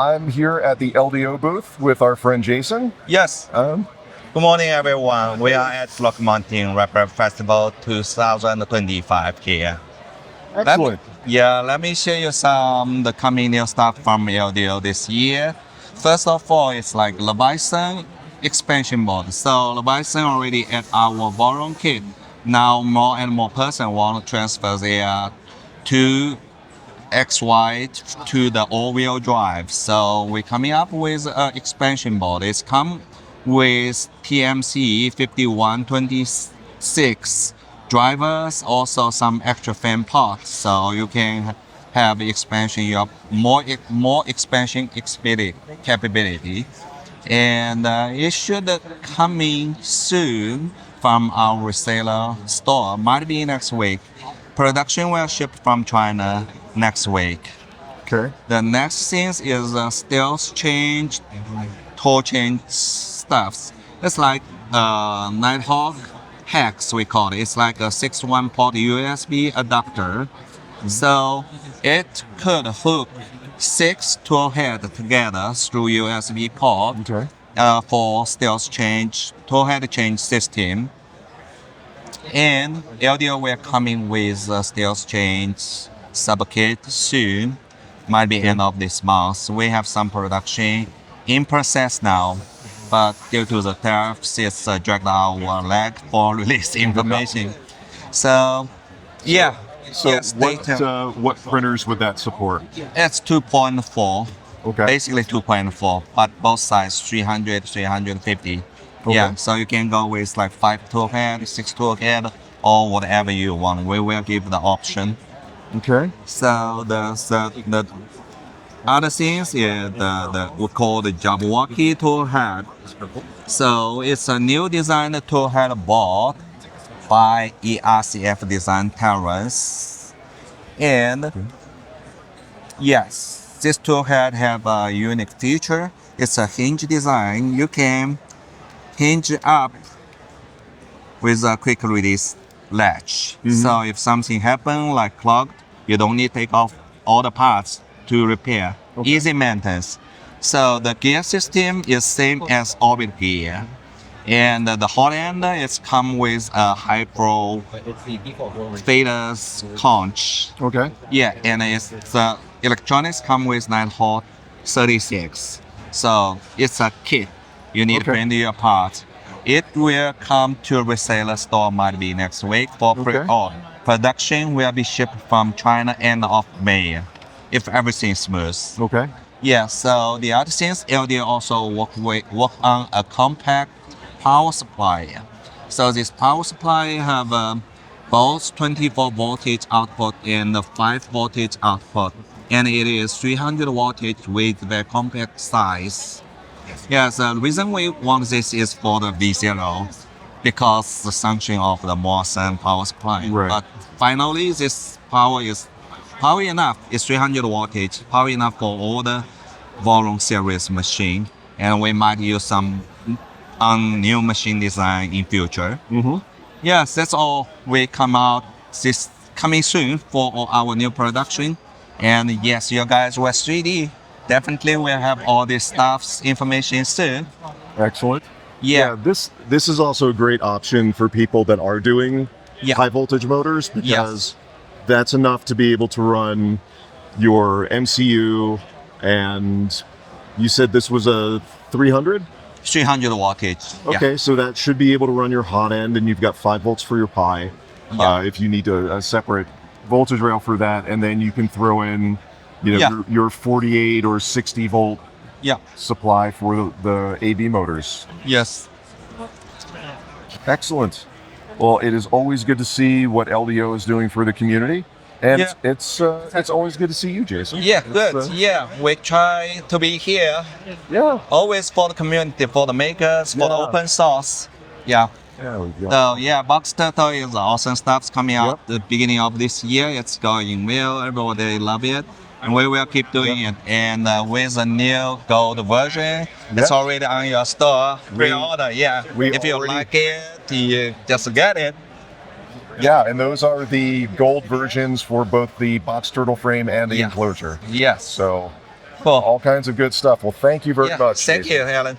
I'm here at the LDO booth with our friend Jason. Yes. Good morning, everyone. We are at Rock Mountain Rapper Festival 2025 here. Excellent. Let me show you some the coming new stuff from LDO this year. First of all, it's like Leviathan expansion board. So Leviathan already at our volume kit. Now more and more person want to transfer their to XY to the all-wheel drive. So we're coming up with an expansion board. It's come with TMC 5126 drivers, also some extra fan parts. So you can have expansion, you have more expansion capability. And it should coming soon from our reseller store. Might be next week. Production will ship from China next week. Okay. The next thing is StealthChanger, toolchain stuffs. It's like Nighthawk Hex, we call it. It's like a 6-1 port USB adapter. So it could hook 6 toolhead together through USB port Okay. for StealthChanger toolhead change system. And LDO will coming with StealthChanger subkit soon. Might be end of this month. We have some production in process now, but due to the tariffs, it's dragged our leg for release information. So, yeah. So yes, what printers would that support? It's 2.4. Okay. Basically 2.4, but both sides 300, 350. Okay. Yeah, so you can go with like 5 toolhead, 6 toolhead, or whatever you want. We will give the option. Okay. So the other things is we call the Jabberwocky toolhead. So it's a new design toolhead board by ERCF Design Terrace. And yes, this toolhead have a unique feature. It's a hinge design. You can hinge up with a quick release latch. So if something happen like clogged, you don't need to take off all the parts to repair. Okay. Easy maintenance. So the gear system is same as orbit gear. And the hot end is come with a high-pro faders conch. Okay. Yeah, and the electronics come with Nighthawk 36. So it's a kit. You need to print your parts. It will come to reseller store might be next week for pre-order. Production will be shipped from China end of May, if everything is smooth. Okay. Yeah, so the other things, LDO also work on a compact power supply. So this power supply have both 24 voltage output and 5 voltage output. And it is 300 wattage with the compact size. Yes, the reason we want this is for the V0 because the function of the Morrison power supply. Right. But finally, this power is power enough. It's 300 wattage, power enough for all the volume series machine. And we might use some new machine design in future. Yes, that's all. We come out this coming soon for our new production. And yes, you guys, West3D. Definitely we'll have all this stuff's information soon. Excellent. Yeah. This is also a great option for people that are doing high voltage motors because that's enough to be able to run your MCU. And you said this was a 300? 300 wattage. Okay, so that should be able to run your hot end, and you've got 5 volts for your Pi. If you need a separate voltage rail for that, and then you can throw in, your 48 or 60 volt supply for the AV motors. Yes. Excellent. Well, it is always good to see what LDO is doing for the community, and it's always good to see you, Jason. Yeah, good. We try to be here. Yeah. Always for the community, for the makers, for the open source. Yeah. There we go. So Box Turtle is awesome stuff coming out the beginning of this year. It's going well. Everybody love it. And we will keep doing it. And with a new gold version, it's already on your store. Pre-order, if you like it, you just get it. Yeah, and those are the gold versions for both the box turtle frame and the enclosure. Yes. So Cool. All kinds of good stuff. Well, thank you very much. Thank Jason. you, Alan.